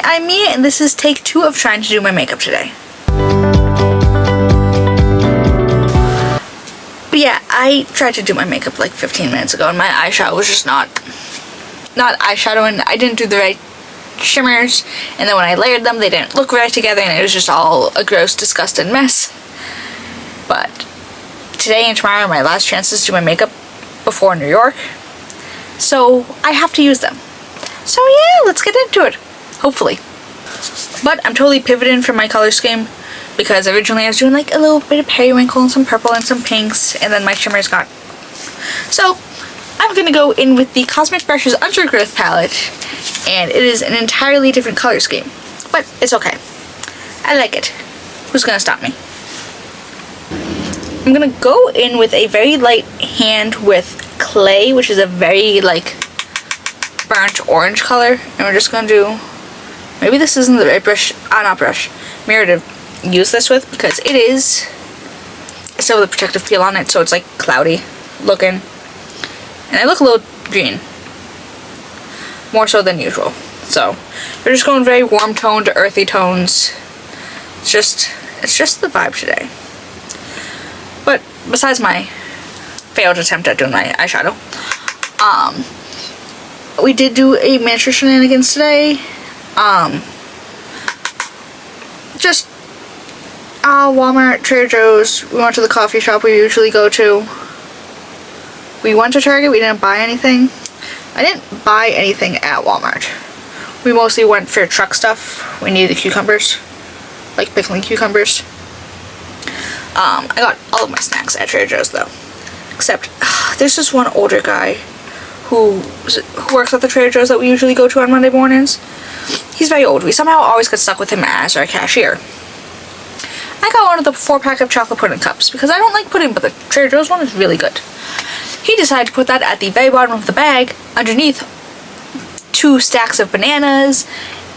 Hi, I'm Mia, and this is take 2 of trying to do my makeup today. But yeah, I tried to do my makeup like 15 minutes ago, and my eyeshadow was just not eyeshadow, and I didn't do the right shimmers, and then when I layered them, they didn't look right together, and it was just all a gross, disgusting mess. But today and tomorrow are my last chances to do my makeup before New York, so I have to use them. So yeah, let's get into it. Hopefully. But I'm totally pivoting from my color scheme because originally I was doing like a little bit of periwinkle and some purple and some pinks, and then my shimmer's gone. So I'm gonna go in with the Cosmic Brushes Undergrowth palette, and it is an entirely different color scheme. But it's okay. I like it. Who's gonna stop me? I'm gonna go in with a very light hand with clay, which is a very like burnt orange color, and we're just gonna do, maybe this isn't the right brush, mirror to use this with, because it is still with a protective peel on it, so it's like cloudy looking, and I look a little green, more so than usual. So we're just going very warm toned to earthy tones. It's just the vibe today. But besides my failed attempt at doing my eyeshadow, we did do a miniature shenanigans today. Just Walmart, Trader Joe's. We went to the coffee shop we usually go to. We went to Target. We didn't buy anything. I didn't buy anything at Walmart. We mostly went for truck stuff. We needed the cucumbers, like pickling cucumbers. I got all of my snacks at Trader Joe's though, except there's this one older guy who works at the Trader Joe's that we usually go to on Monday mornings. He's very old. We somehow always get stuck with him as our cashier. I got one of the 4-pack of chocolate pudding cups because I don't like pudding, but the Trader Joe's one is really good. He decided to put that at the very bottom of the bag underneath 2 stacks of bananas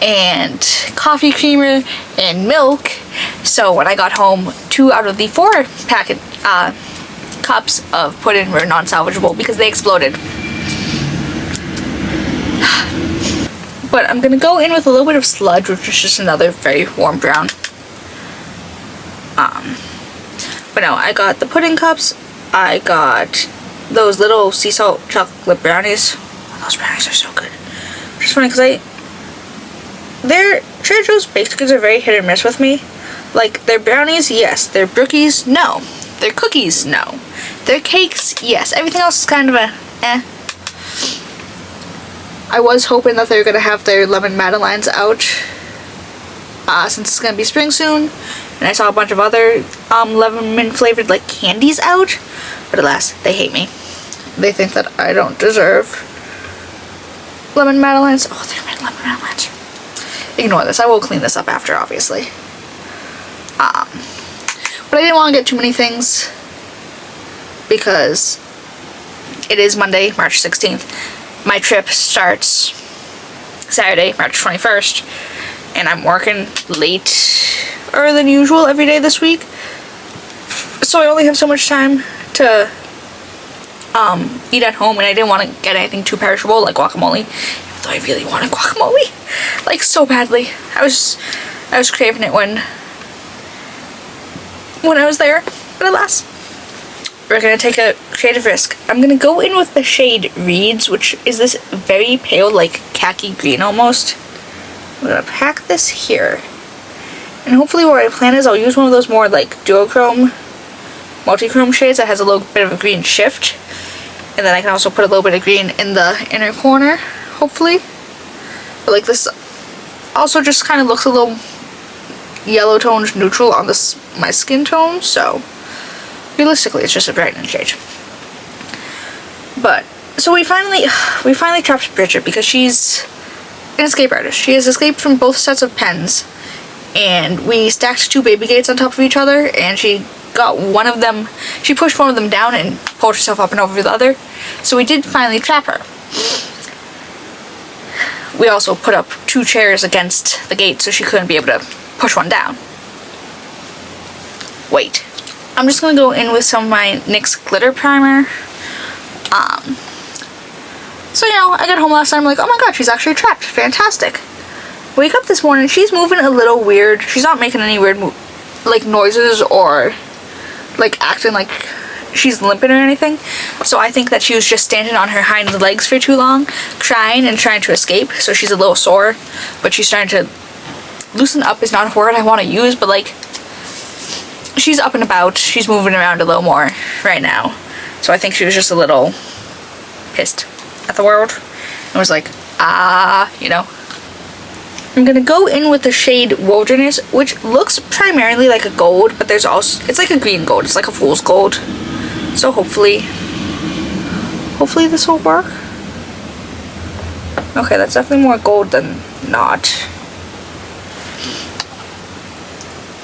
and coffee creamer and milk. So when I got home, 2 out of the 4 packet cups of pudding were non-salvageable because they exploded. But I'm gonna go in with a little bit of sludge, which is just another very warm brown. But no, I got the pudding cups. I got those little sea salt chocolate brownies. Oh, those brownies are so good. Which is funny because their Trader Joe's baked goods are very hit or miss with me. Like, their brownies, yes. Their brookies, no. Their cookies, no. Their cakes, yes. Everything else is kind of a eh. I was hoping that they were going to have their lemon madeleines out, since it's going to be spring soon, and I saw a bunch of other lemon flavored like candies out, but alas, they hate me. They think that I don't deserve lemon madeleines. Oh, they're my lemon madeleines. Ignore this. I will clean this up after, obviously. But I didn't want to get too many things because it is Monday, March 16th. My trip starts Saturday, March 21st, and I'm working later than usual every day this week. So I only have so much time to eat at home, and I didn't want to get anything too perishable like guacamole, even though I really wanted guacamole, like so badly. I was craving it when I was there, but alas. We're going to take a creative risk. I'm going to go in with the shade Reeds, which is this very pale, like khaki green almost. I'm going to pack this here. And hopefully what my plan is, I'll use one of those more like duochrome, multi-chrome shades that has a little bit of a green shift. And then I can also put a little bit of green in the inner corner, hopefully. But like this also just kind of looks a little yellow toned neutral on this my skin tone, so realistically, it's just a brightening shade. But so we finally trapped Bridget because she's an escape artist. She has escaped from both sets of pens, and we stacked 2 baby gates on top of each other, and she got one of them. She pushed one of them down and pulled herself up and over the other. So we did finally trap her. We also put up 2 chairs against the gate so she couldn't be able to push one down. Wait. I'm just going to go in with some of my NYX glitter primer. So, you know, I got home last night, I'm like, oh my god, she's actually trapped. Fantastic. wake up this morning, she's moving a little weird. She's not making any weird like noises or like acting like she's limping or anything. So I think that she was just standing on her hind legs for too long, trying to escape. So she's a little sore, but she's trying to loosen up is not a word I want to use, but like she's up and about. She's moving around a little more right now. So I think she was just a little pissed at the world and was like, you know. I'm gonna go in with the shade Wilderness, which looks primarily like a gold, but there's also, it's like a green gold. It's like a fool's gold. So hopefully this will work. Okay, that's definitely more gold than not.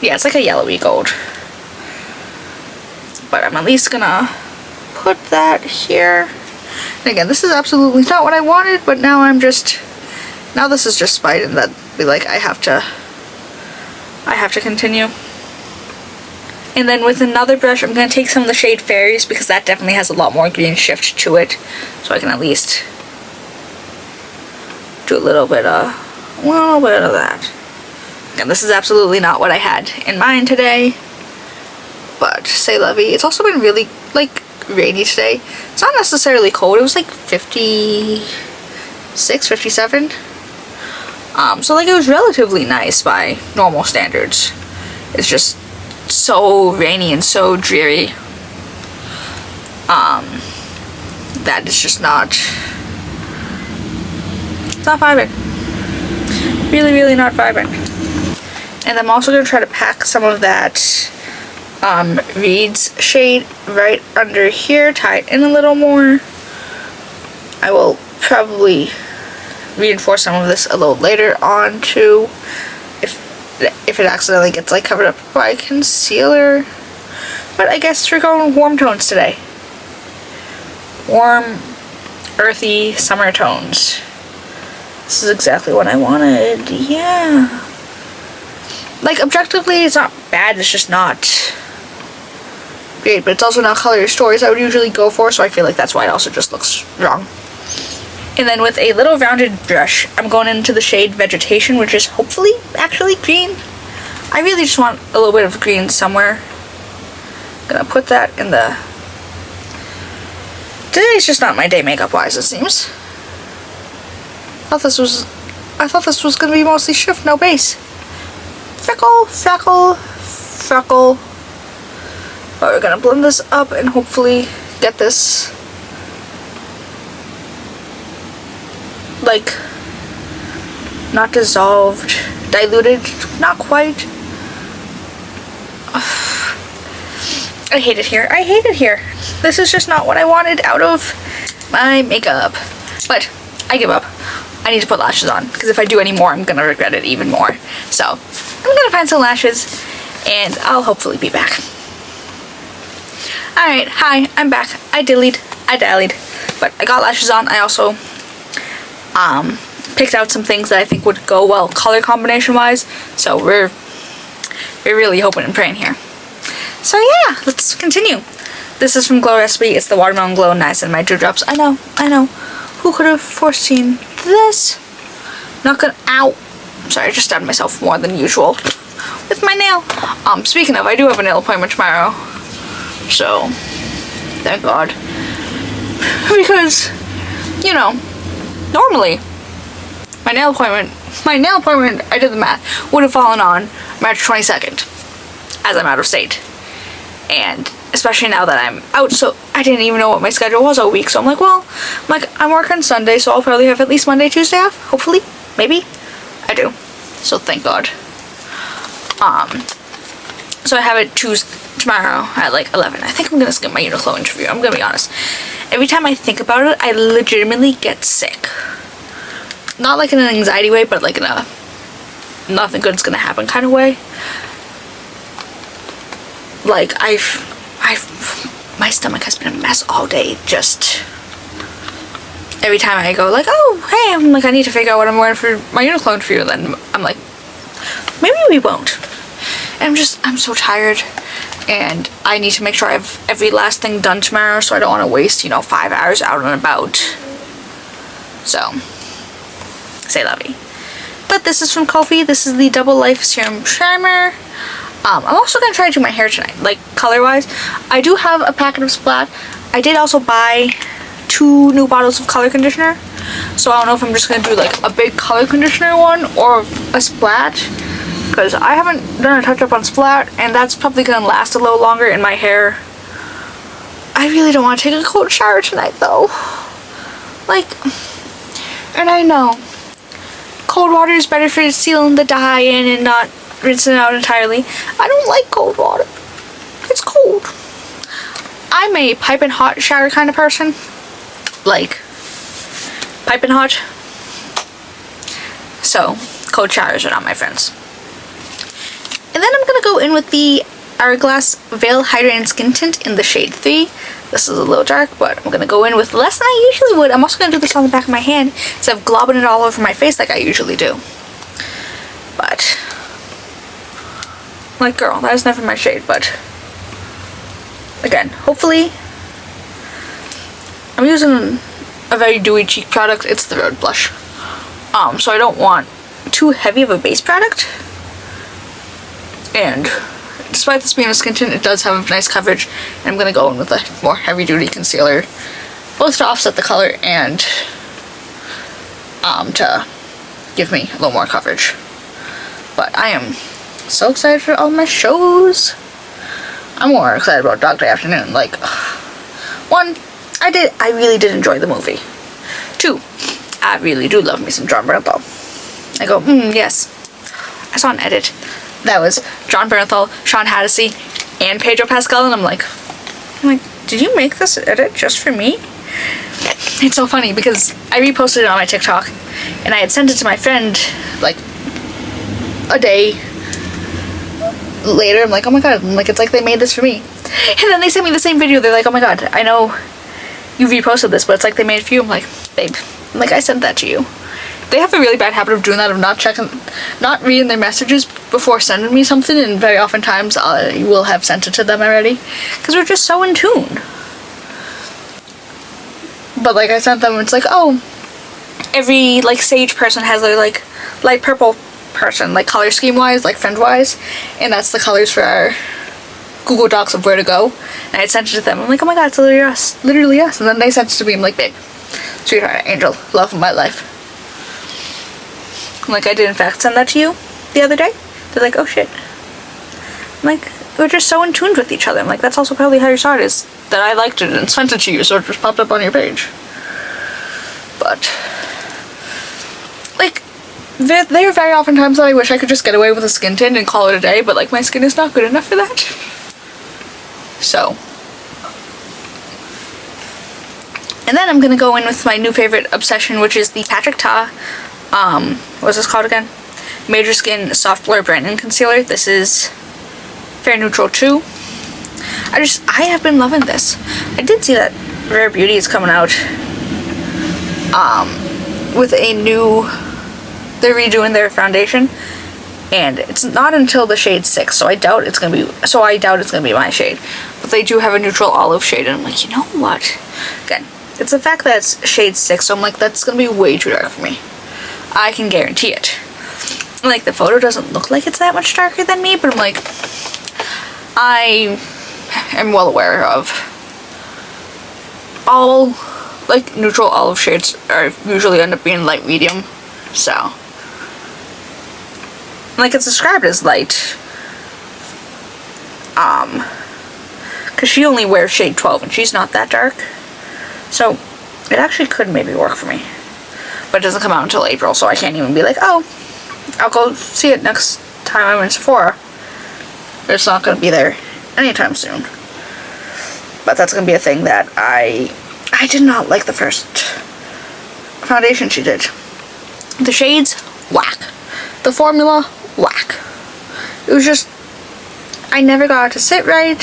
Yeah, it's like a yellowy gold. But I'm at least gonna put that here. And again, this is absolutely not what I wanted, but now now this is just spite, and that be like I have to continue. And then with another brush, I'm gonna take some of the shade Fairies, because that definitely has a lot more green shift to it, so I can at least do a little bit of that. And this is absolutely not what I had in mind today, but c'est la vie. It's also been really like rainy today. It's not necessarily cold. It was like 56, 57. So like it was relatively nice by normal standards. It's just so rainy and so dreary that it's just not vibing. Really not vibing. And I'm also going to try to pack some of that Reed's shade right under here, tie it in a little more. I will probably reinforce some of this a little later on too, if it accidentally gets like covered up by concealer. But I guess we're going warm tones today. Warm, earthy summer tones. This is exactly what I wanted. Yeah. Like objectively it's not bad, it's just not great, but it's also not color stories I would usually go for, so I feel like that's why it also just looks wrong. And then with a little rounded brush, I'm going into the shade Vegetation, which is hopefully actually green. I really just want a little bit of green somewhere. I'm gonna put that in the... Today's just not my day makeup wise, it seems. I thought this was gonna be mostly shift, no base. Freckle. But we're gonna blend this up and hopefully get this like not dissolved, diluted, not quite. I hate it here. This is just not what I wanted out of my makeup. But I give up. I need to put lashes on, because if I do any more I'm gonna regret it even more. So I'm gonna find some lashes and I'll hopefully be back. Alright, hi, I'm back. I dallied, but I got lashes on. I also picked out some things that I think would go well color combination wise, so we're really hoping and praying here. So yeah, let's continue. This is from Glow Recipe. It's the Watermelon Glow Niacinamide Dewdrops. I know. Who could have foreseen this? Not gonna... Ow! I'm sorry, I just stabbed myself more than usual with my nail. Speaking of, I do have a nail appointment tomorrow. So, thank God. Because, you know, normally, my nail appointment, I did the math, would have fallen on March 22nd, as I'm out of state. And especially now that I'm out, so I didn't even know what my schedule was all week. So I'm like, I'm working Sunday, so I'll probably have at least Monday, Tuesday off. Hopefully, maybe. I do. So thank God. So I have it tomorrow at like 11. I think I'm gonna skip my Uniqlo interview. I'm gonna be honest. Every time I think about it, I legitimately get sick. Not like in an anxiety way, but like in a nothing good's gonna happen kind of way. Like my stomach has been a mess all day. Just every time I go like, oh hey, I'm like, I need to figure out what I'm wearing for my Uniqlo interview. Then I'm like, maybe we won't. And I'm so tired, and I need to make sure I have every last thing done tomorrow, so I don't want to waste 5 hours out and about. So, c'est la vie. But this is from Kulfi. This is the Double Life Serum Primer. I'm also going to try to do my hair tonight, like color-wise. I do have a packet of Splat. I did also buy 2 new bottles of color conditioner. So I don't know if I'm just going to do like a big color conditioner one or a Splat. Because I haven't done a touch-up on Splat, and that's probably going to last a little longer in my hair. I really don't want to take a cold shower tonight, though. Like, and I know cold water is better for sealing the dye in and not rinsing it out entirely. I don't like cold water. It's cold. I'm a piping hot shower kind of person. Like, piping hot. So, cold showers are not my friends. And then I'm going to go in with the Hourglass Veil Hydrating Skin Tint in the shade 3. This is a little dark, but I'm going to go in with less than I usually would. I'm also going to do this on the back of my hand instead of globbing it all over my face like I usually do. But, like, girl, that is never my shade, but again, hopefully, I'm using a very dewy cheek product. It's the Rhode blush. So I don't want too heavy of a base product. And despite this being a skin tint, it does have nice coverage. And I'm going to go in with a more heavy duty concealer, both to offset the color and to give me a little more coverage. But I am so excited for all my shows. I'm more excited about Dog Day Afternoon. Like, 1, I really did enjoy the movie. 2, I really do love me some Jon Bernthal. I go, yes. I saw an edit that was Jon Bernthal, Sean Hattie, and Pedro Pascal, and I'm like, did you make this edit just for me? It's so funny because I reposted it on my TikTok, and I had sent it to my friend like a day later. I'm like, oh my god, it's like they made this for me. And then they sent me the same video. They're like, oh my god, I know you reposted this, but it's like they made it for you. I'm like, babe, I sent that to you. They have a really bad habit of doing that, of not reading their messages before sending me something, and very often times I will have sent it to them already, because we're just so in tune. But like I sent them, it's like, oh, every like sage person has their like light purple person, like color scheme wise, like friend wise, and that's the colors for our Google Docs of where to go. And I had sent it to them. I'm like, oh my god, it's literally us. And then they sent it to me. I'm like, babe, sweetheart, angel, love of my life. Like, I did in fact send that to you the other day. They're like, oh shit. I'm like, we're just so in tune with each other. I'm like, that's also probably how you saw it, is that I liked it and sent it to you, so it just popped up on your page. But, like, there are very often times that I wish I could just get away with a skin tint and call it a day, but like, my skin is not good enough for that. So. And then I'm gonna go in with my new favorite obsession, which is the Patrick Ta, what's this called again? Major Skin Soft Blur Brightening Concealer. This is Fair Neutral 2. I have been loving this. I did see that Rare Beauty is coming out with a new, they're redoing their foundation, and it's not until the shade 6, so I doubt it's gonna be my shade. But they do have a neutral olive shade, and I'm like, you know what? Again, it's the fact that it's shade 6, so I'm like, that's gonna be way too dark for me. I can guarantee it. Like, the photo doesn't look like it's that much darker than me, but I'm like, I am well aware of all, like, neutral olive shades are usually end up being light medium, so. Like, it's described as light, because she only wears shade 12, and she's not that dark, so it actually could maybe work for me. But it doesn't come out until April, so I can't even be like, oh, I'll go see it next time I'm in Sephora. It's not going to be there anytime soon. But that's going to be a thing that I did not like the first foundation she did. The shades, whack. The formula, whack. It was just, I never got it to sit right.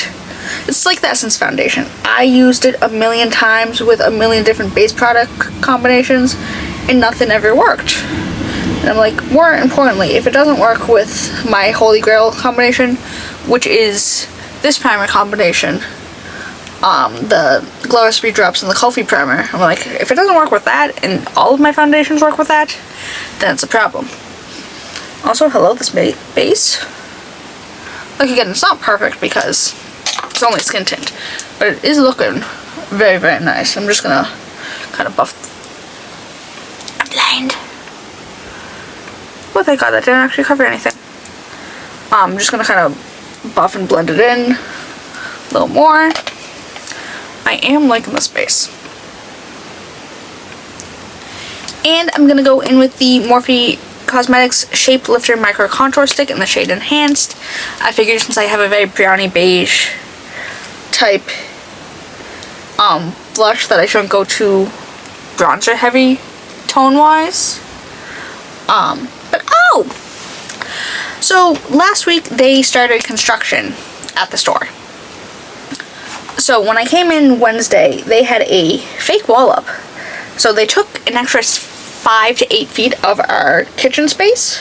It's like the Essence foundation. I used it a million times with a million different base product combinations, and nothing ever worked. And I'm like, more importantly, if it doesn't work with my Holy Grail combination, which is this primer combination, the Glow Recipe Drops and the Kulfi primer, I'm like, if it doesn't work with that, and all of my foundations work with that, then it's a problem. Also, hello, this base. Like, again, it's not perfect because it's only skin tint, but it is looking very, very nice. I'm just gonna kind of buff and blend. Oh, thank God, that didn't actually cover anything. I'm just gonna kind of buff and blend it in a little more. I am liking this base. And I'm gonna go in with the Morphe Cosmetics Shapeshifter Micro Contour Stick in the shade Enhanced. I figured since I have a very brownie beige type blush that I shouldn't go too bronzer heavy tone wise. But oh! So last week they started construction at the store. So when I came in Wednesday, they had a fake wall up. So they took an extra 5 to 8 feet of our kitchen space,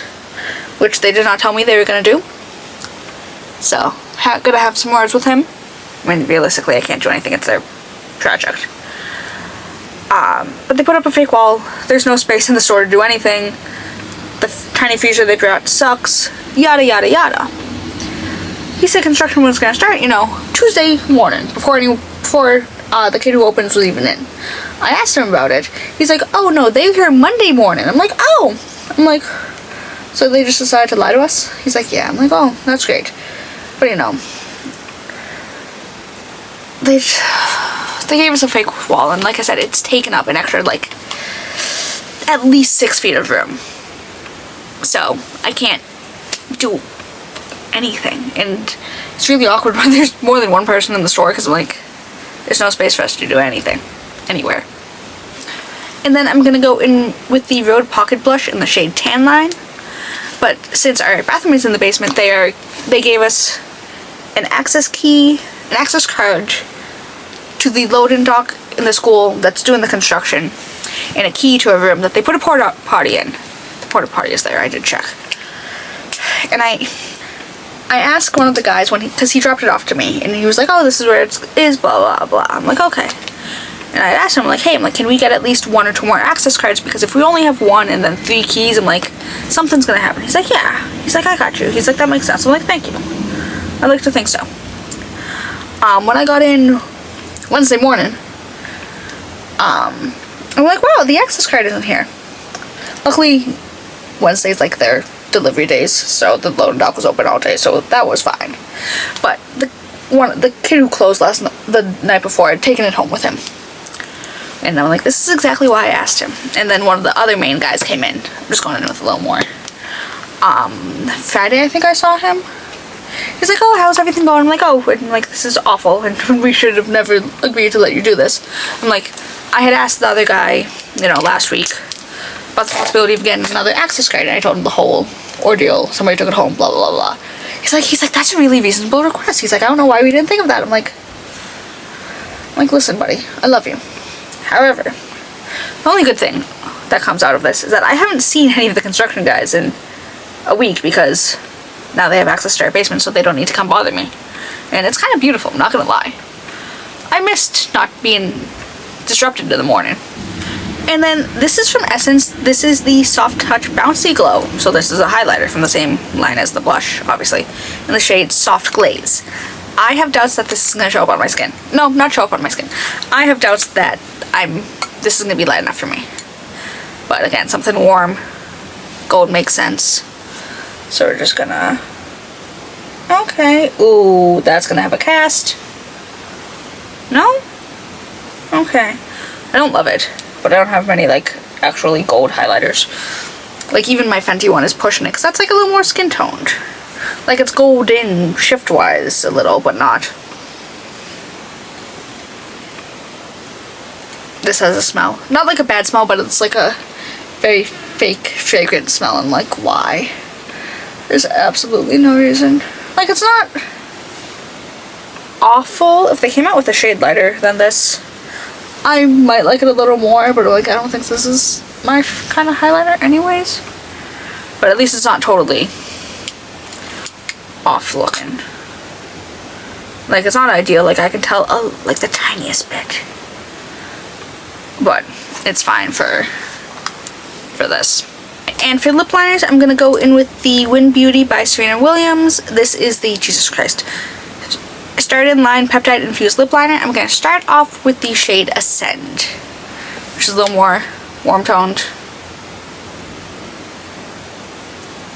which they did not tell me they were gonna do. So, gonna have some words with him. I mean, realistically, I can't do anything. It's their project. But they put up a fake wall. There's no space in the store to do anything. The tiny freezer they brought sucks. Yada, yada, yada. He said construction was gonna start, you know, Tuesday morning, before the kid who opens was even in. I asked him about it. He's like, oh no, they were here Monday morning. I'm like, oh. I'm like, so they just decided to lie to us? He's like, yeah. I'm like, oh, that's great. But you know, they gave us a fake wall, and like I said, it's taken up an extra, like, at least 6 feet of room. So, I can't do anything. And it's really awkward when there's more than one person in the store, because I'm like, there's no space for us to do anything, anywhere. And then I'm gonna go in with the Rhode Pocket Blush in the shade Tan Line. But since our bathroom is in the basement, they gave us an access card to the loading dock in the school that's doing the construction, and a key to a room that they put a porta potty in. The porta potty is there, I did check. And I asked one of the guys because he dropped it off to me, and he was like, oh, this is where it is, blah, blah, blah. I'm like, okay. And I asked him, like, hey, can we get at least 1 or 2 more access cards? Because if we only have 1 and then 3 keys, I'm like, something's gonna happen. He's like, yeah. He's like, I got you. He's like, that makes sense. I'm like, thank you. I like to think so. When I got in Wednesday morning, I'm like, wow, the access card isn't here. Luckily, Wednesday's like their delivery days, so the loading dock was open all day, so that was fine. But the kid who closed the night before had taken it home with him. And I'm like, this is exactly why I asked him. And then one of the other main guys came in. I'm just going in with a little more. Friday, I think I saw him. He's like, oh, how's everything going? I'm like, oh, and like, this is awful, and we should have never agreed to let you do this. I'm like, I had asked the other guy, you know, last week about the possibility of getting another access card, and I told him the whole ordeal. Somebody took it home, blah, blah, blah, blah. He's like, that's a really reasonable request. He's like, I don't know why we didn't think of that. I'm like, listen, buddy, I love you. However, the only good thing that comes out of this is that I haven't seen any of the construction guys in a week, because now they have access to our basement, so they don't need to come bother me. And it's kind of beautiful, I'm not gonna lie. I missed not being disrupted in the morning. And then this is from Essence. This is the Soft Touch Bouncy Glow. So this is a highlighter from the same line as the blush, obviously, in the shade Soft Glaze. I have doubts that this is going to show up on my skin. No, not show up on my skin. I have doubts that this is going to be light enough for me. But again, something warm. Gold makes sense. So we're just gonna... Okay. Ooh, that's going to have a cast. No? Okay. I don't love it. But I don't have many, like, actually gold highlighters. Like, even my Fenty one is pushing it, because that's, like, a little more skin toned. Like, it's golden shift-wise a little, but not. This has a smell. Not, like, a bad smell, but it's, like, a very fake, fragrant smell. And, like, why? There's absolutely no reason. Like, it's not awful. If they came out with a shade lighter than this, I might like it a little more, but like, I don't think this is my kind of highlighter anyways. But at least it's not totally off looking. Like, it's not ideal, like I can tell, oh, like the tiniest bit. But it's fine for this. And for lip liners, I'm going to go in with the Win Beauty by Serena Williams. This is the, Jesus Christ, Started Line Peptide Infused Lip Liner. I'm going to start off with the shade Ascend, which is a little more warm toned.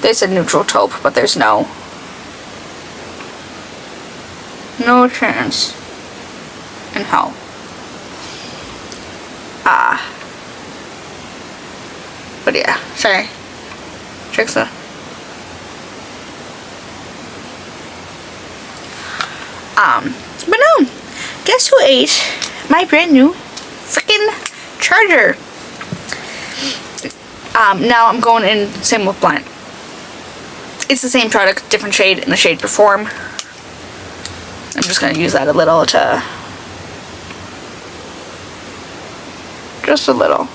They said neutral taupe, but there's no chance in hell. But yeah, sorry. Trixa. But no, guess who ate my brand new freaking charger? Now I'm going in same with Blind. It's the same product, different shade in the shade Perform. I'm just gonna use that a little to, just a little.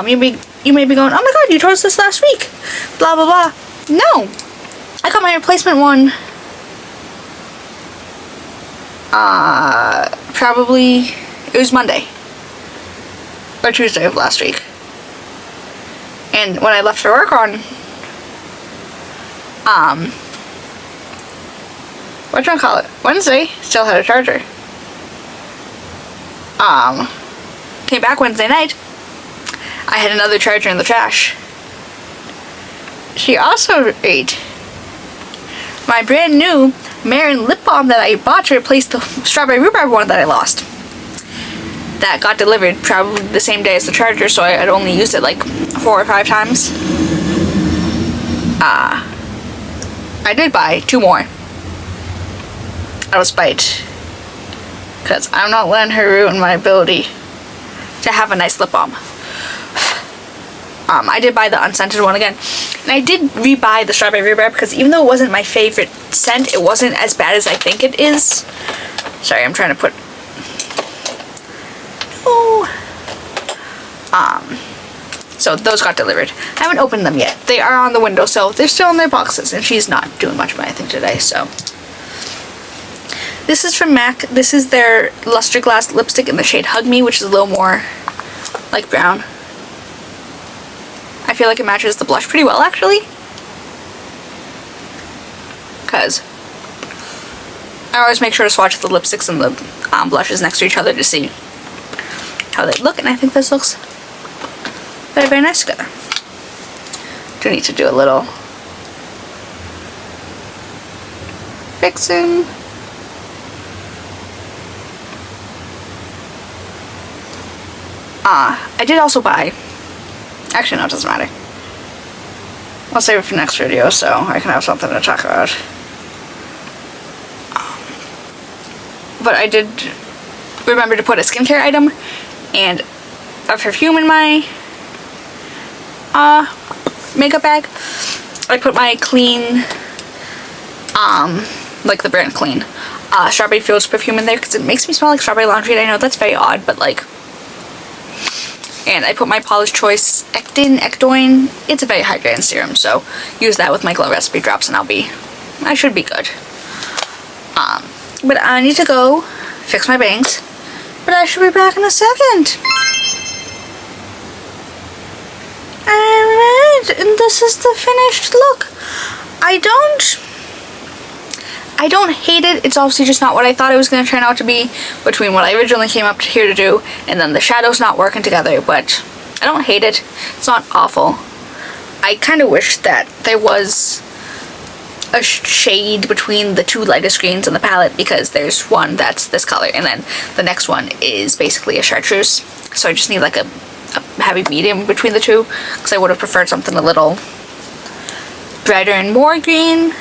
You may be going, oh my god, you chose this last week, blah blah blah. No, I got my replacement one. Probably it was Monday or Tuesday of last week, and when I left for work on what do I call it? Wednesday, still had a charger. Came back Wednesday night. I had another charger in the trash. She also ate my brand new Marin lip balm that I bought to replace the strawberry rhubarb one that I lost. That got delivered probably the same day as the charger, so I had only used it like 4 or 5 times. I did buy 2 more out of spite, because I'm not letting her ruin my ability to have a nice lip balm. I did buy the unscented one again, and I did rebuy the strawberry rhubarb because even though it wasn't my favorite scent, it wasn't as bad as I think it is. Sorry, I'm trying to put, so those got delivered. I haven't opened them yet. They are on the windowsill. They're still in their boxes, and she's not doing much of anything today, so. This is from MAC. This is their Lustreglass lipstick in the shade Hug Me, which is a little more like brown. I feel like it matches the blush pretty well, actually, because I always make sure to swatch the lipsticks and the blushes next to each other to see how they look, and I think this looks very, very nice together. Do need to do a little fixing. I did also buy, actually no, it doesn't matter. I'll save it for next video so I can have something to talk about. But I did remember to put a skincare item and a perfume in my makeup bag. I put my Clean, like the brand Clean, Strawberry Fields perfume in there because it makes me smell like strawberry laundry, and I know that's very odd, but like. And I put my Paula's Choice Ecdoin. It's a very hydrating serum, so use that with my Glow Recipe drops and I should be good. But I need to go fix my bangs, but I should be back in a second. Alright, and this is the finished look. I don't hate it. It's obviously just not what I thought it was going to turn out to be between what I originally came up here to do and then the shadows not working together, but I don't hate it. It's not awful. I kind of wish that there was a shade between the 2 lightest greens in the palette, because there's one that's this color and then the next one is basically a chartreuse, so I just need like a happy medium between the 2, because I would have preferred something a little brighter and more green.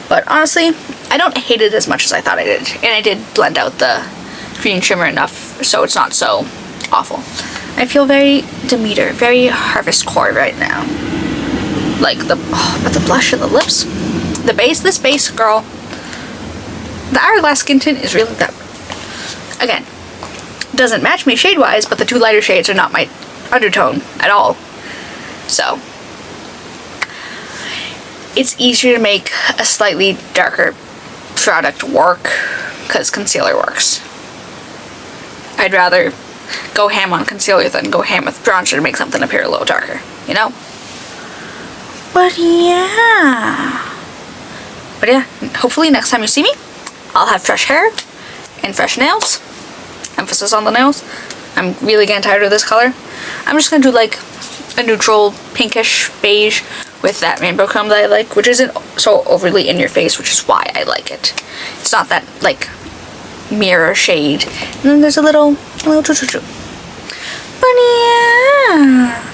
But honestly, I don't hate it as much as I thought I did. And I did blend out the green shimmer enough so it's not so awful. I feel very Demeter, very Harvest Core right now. Like but the blush and the lips. The base, this base, girl. The Hourglass Skin Tint is really that. Again, doesn't match me shade-wise, but the 2 lighter shades are not my undertone at all. So it's easier to make a slightly darker product work because concealer works. I'd rather go ham on concealer than go ham with bronzer to make something appear a little darker, you know? But yeah, hopefully next time you see me, I'll have fresh hair and fresh nails. Emphasis on the nails. I'm really getting tired of this color. I'm just gonna do like a neutral pinkish beige with that rainbow comb that I like, which isn't so overly in your face, which is why I like it. It's not that like mirror shade. And then there's a little choo-choo-choo. But yeah.